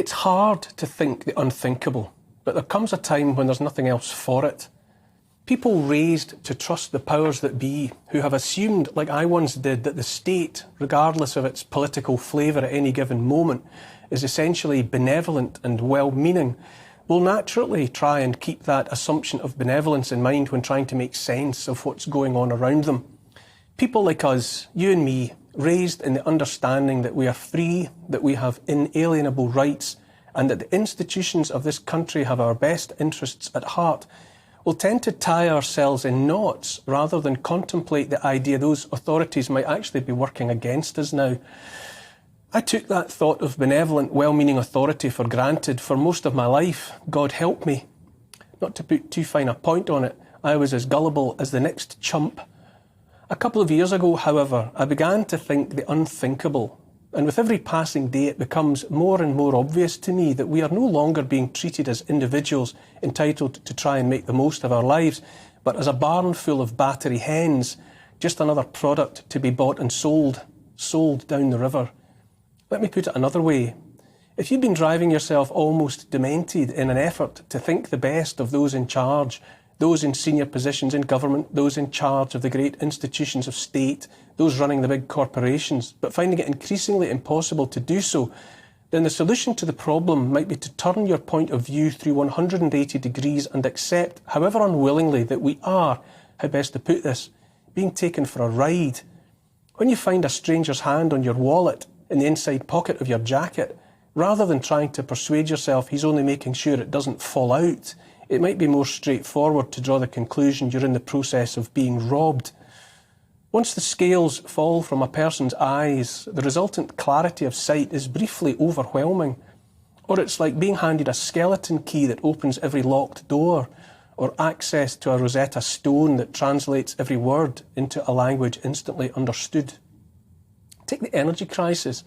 It's hard to think the unthinkable, but there comes a time when there's nothing else for it. People raised to trust the powers that be, who have assumed, like I once did, that the state, regardless of its political flavour at any given moment, is essentially benevolent and well-meaning, will naturally try and keep that assumption of benevolence in mind when trying to make sense of what's going on around them. People like us, you and me, raised in the understanding that we are free, that we have inalienable rights, and that the institutions of this country have our best interests at heart, will tend to tie ourselves in knots rather than contemplate the idea those authorities might actually be working against us now. I took that thought of benevolent, well-meaning authority for granted for most of my life. God help me. Not to put too fine a point on it, I was as gullible as the next chump. A couple of years ago, however, I began to think the unthinkable, and with every passing day it becomes more and more obvious to me that we are no longer being treated as individuals entitled to try and make the most of our lives, but as a barn full of battery hens, just another product to be bought and sold down the river. Let me put it another way. If you've been driving yourself almost demented in an effort to think the best of those in charge, those in senior positions in government, those in charge of the great institutions of state, those running the big corporations, but finding it increasingly impossible to do so, then the solution to the problem might be to turn your point of view through 180 degrees and accept, however unwillingly, that we are, how best to put this, being taken for a ride. When you find a stranger's hand on your wallet in the inside pocket of your jacket, rather than trying to persuade yourself he's only making sure it doesn't fall out, it might be more straightforward to draw the conclusion you're in the process of being robbed. Once the scales fall from a person's eyes, the resultant clarity of sight is briefly overwhelming. Or it's like being handed a skeleton key that opens every locked door, or access to a Rosetta Stone that translates every word into a language instantly understood. Take the energy crisis.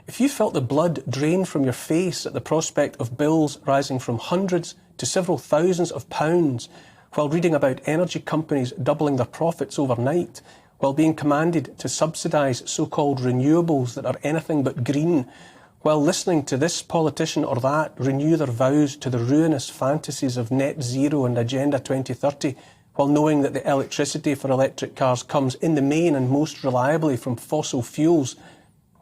If you felt the blood drain from your face at the prospect of bills rising from hundreds to several thousands of pounds, while reading about energy companies doubling their profits overnight, while being commanded to subsidise so-called renewables that are anything but green, while listening to this politician or that renew their vows to the ruinous fantasies of net zero and Agenda 2030, while knowing that the electricity for electric cars comes in the main and most reliably from fossil fuels,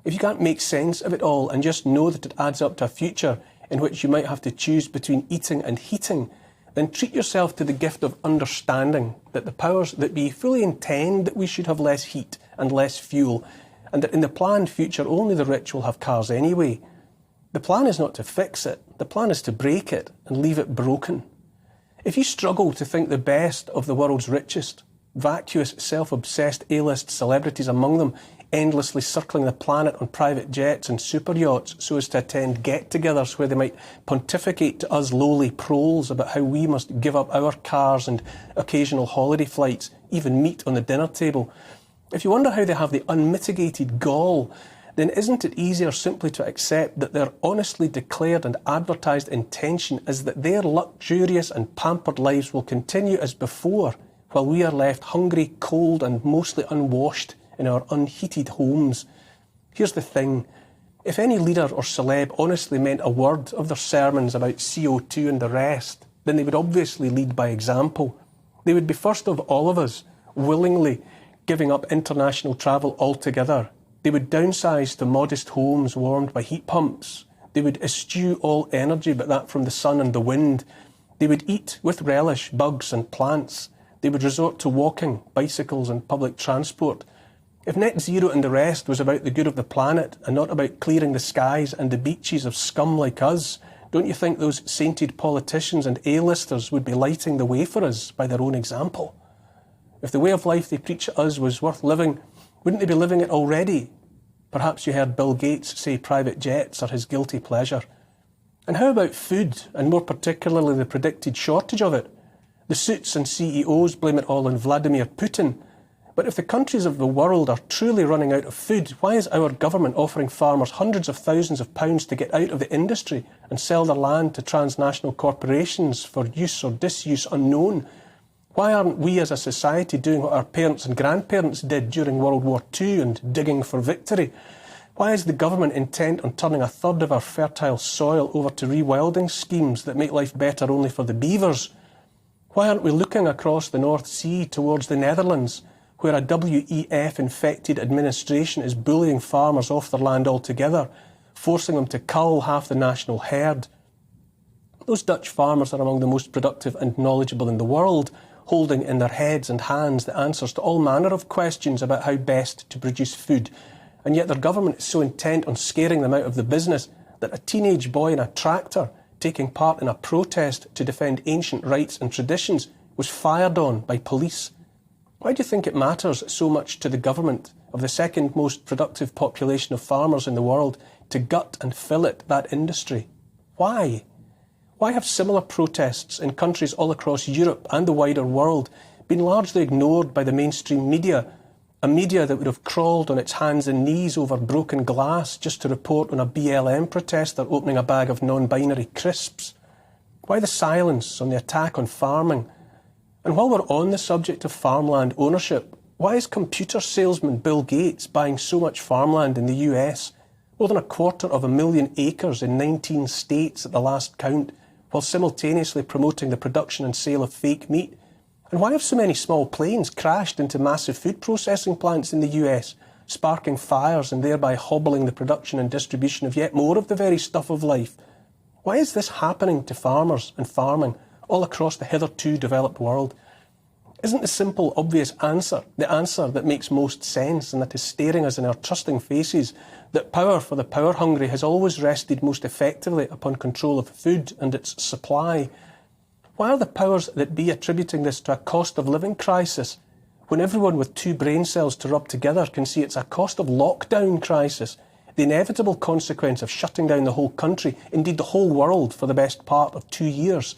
if you can't make sense of it all and just know that it adds up to a future in which you might have to choose between eating and heating, then treat yourself to the gift of understanding that the powers that be fully intend that we should have less heat and less fuel, and that in the planned future only the rich will have cars anyway. The plan is not to fix it, the plan is to break it and leave it broken. If you struggle to think the best of the world's richest, vacuous, self-obsessed A-list celebrities among them, endlessly circling the planet on private jets and super yachts so as to attend get-togethers where they might pontificate to us lowly proles about how we must give up our cars and occasional holiday flights, even meat on the dinner table. If you wonder how they have the unmitigated gall, then isn't it easier simply to accept that their honestly declared and advertised intention is that their luxurious and pampered lives will continue as before, while we are left hungry, cold and mostly unwashed in our unheated homes? Here's the thing. If any leader or celeb honestly meant a word of their sermons about CO2 and the rest, then they would obviously lead by example. They would be first of all of us, willingly giving up international travel altogether. They would downsize to modest homes warmed by heat pumps. They would eschew all energy but that from the sun and the wind. They would eat with relish bugs and plants. They would resort to walking, bicycles and public transport. If net zero and the rest was about the good of the planet and not about clearing the skies and the beaches of scum like us, don't you think those sainted politicians and A-listers would be lighting the way for us by their own example? If the way of life they preach at us was worth living, wouldn't they be living it already? Perhaps you heard Bill Gates say private jets are his guilty pleasure. And how about food, and more particularly the predicted shortage of it? The suits and CEOs blame it all on Vladimir Putin. But if the countries of the world are truly running out of food, why is our government offering farmers hundreds of thousands of pounds to get out of the industry and sell their land to transnational corporations for use or disuse unknown? Why aren't we as a society doing what our parents and grandparents did during World War II and digging for victory? Why is the government intent on turning a third of our fertile soil over to rewilding schemes that make life better only for the beavers? Why aren't we looking across the North Sea towards the Netherlands, where a WEF-infected administration is bullying farmers off their land altogether, forcing them to cull half the national herd? Those Dutch farmers are among the most productive and knowledgeable in the world, holding in their heads and hands the answers to all manner of questions about how best to produce food. And yet their government is so intent on scaring them out of the business that a teenage boy in a tractor taking part in a protest to defend ancient rights and traditions was fired on by police. Why do you think it matters so much to the government of the second most productive population of farmers in the world to gut and fillet that industry? Why? Why have similar protests in countries all across Europe and the wider world been largely ignored by the mainstream media, a media that would have crawled on its hands and knees over broken glass just to report on a BLM protester opening a bag of non-binary crisps? Why the silence on the attack on farming? And while we're on the subject of farmland ownership, why is computer salesman Bill Gates buying so much farmland in the US, more than 250,000 acres in 19 states at the last count, while simultaneously promoting the production and sale of fake meat? And why have so many small planes crashed into massive food processing plants in the US, sparking fires and thereby hobbling the production and distribution of yet more of the very stuff of life? Why is this happening to farmers and farming all across the hitherto developed world? Isn't the simple, obvious answer the answer that makes most sense and that is staring us in our trusting faces, that power for the power-hungry has always rested most effectively upon control of food and its supply? Why are the powers that be attributing this to a cost of living crisis, when everyone with two brain cells to rub together can see it's a cost of lockdown crisis, the inevitable consequence of shutting down the whole country, indeed the whole world, for the best part of 2 years?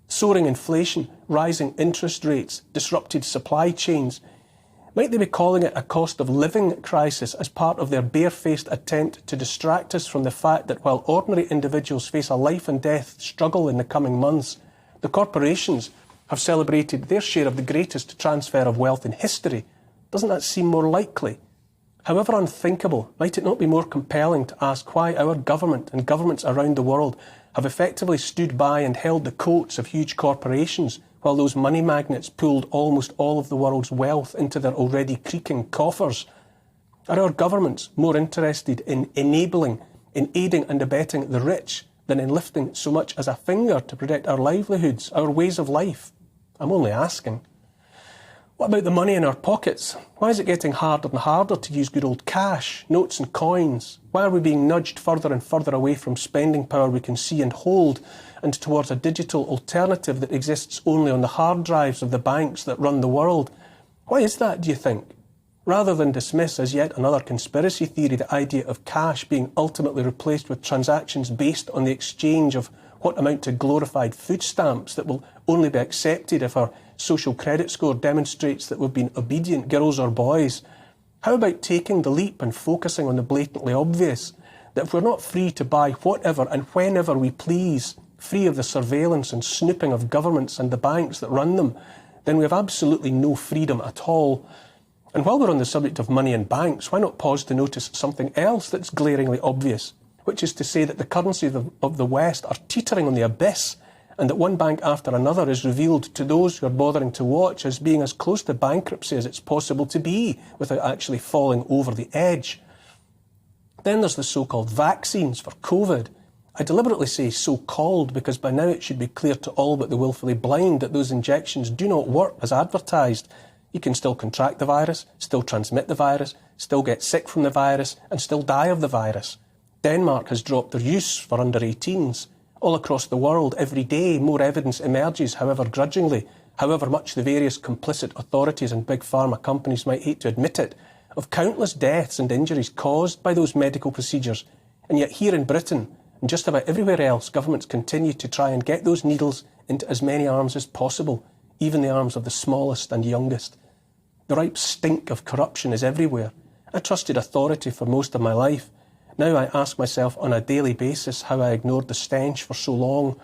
Soaring inflation, rising interest rates, disrupted supply chains. Might they be calling it a cost of living crisis as part of their barefaced attempt to distract us from the fact that while ordinary individuals face a life and death struggle in the coming months, the corporations have celebrated their share of the greatest transfer of wealth in history? Doesn't that seem more likely? However unthinkable, might it not be more compelling to ask why our government and governments around the world have effectively stood by and held the coats of huge corporations while those money magnates pulled almost all of the world's wealth into their already creaking coffers? Are our governments more interested in enabling, in aiding and abetting the rich than in lifting so much as a finger to protect our livelihoods, our ways of life? I'm only asking. What about the money in our pockets? Why is it getting harder and harder to use good old cash, notes and coins? Why are we being nudged further and further away from spending power we can see and hold, and towards a digital alternative that exists only on the hard drives of the banks that run the world? Why is that, do you think? Rather than dismiss as yet another conspiracy theory the idea of cash being ultimately replaced with transactions based on the exchange of what amount to glorified food stamps that will only be accepted if our social credit score demonstrates that we've been obedient girls or boys, how about taking the leap and focusing on the blatantly obvious, that if we're not free to buy whatever and whenever we please, free of the surveillance and snooping of governments and the banks that run them, then we have absolutely no freedom at all? And while we're on the subject of money and banks, why not pause to notice something else that's glaringly obvious, which is to say that the currencies of the West are teetering on the abyss, and that one bank after another is revealed to those who are bothering to watch as being as close to bankruptcy as it's possible to be without actually falling over the edge. Then there's the so-called vaccines for COVID. I deliberately say so-called because by now it should be clear to all but the willfully blind that those injections do not work as advertised. You can still contract the virus, still transmit the virus, still get sick from the virus, and still die of the virus. Denmark has dropped their use for under 18s. All across the world, every day, more evidence emerges, however grudgingly, however much the various complicit authorities and big pharma companies might hate to admit it, of countless deaths and injuries caused by those medical procedures. And yet here in Britain, and just about everywhere else, governments continue to try and get those needles into as many arms as possible, even the arms of the smallest and youngest. The ripe stink of corruption is everywhere. I trusted authority for most of my life. Now I ask myself on a daily basis how I ignored the stench for so long.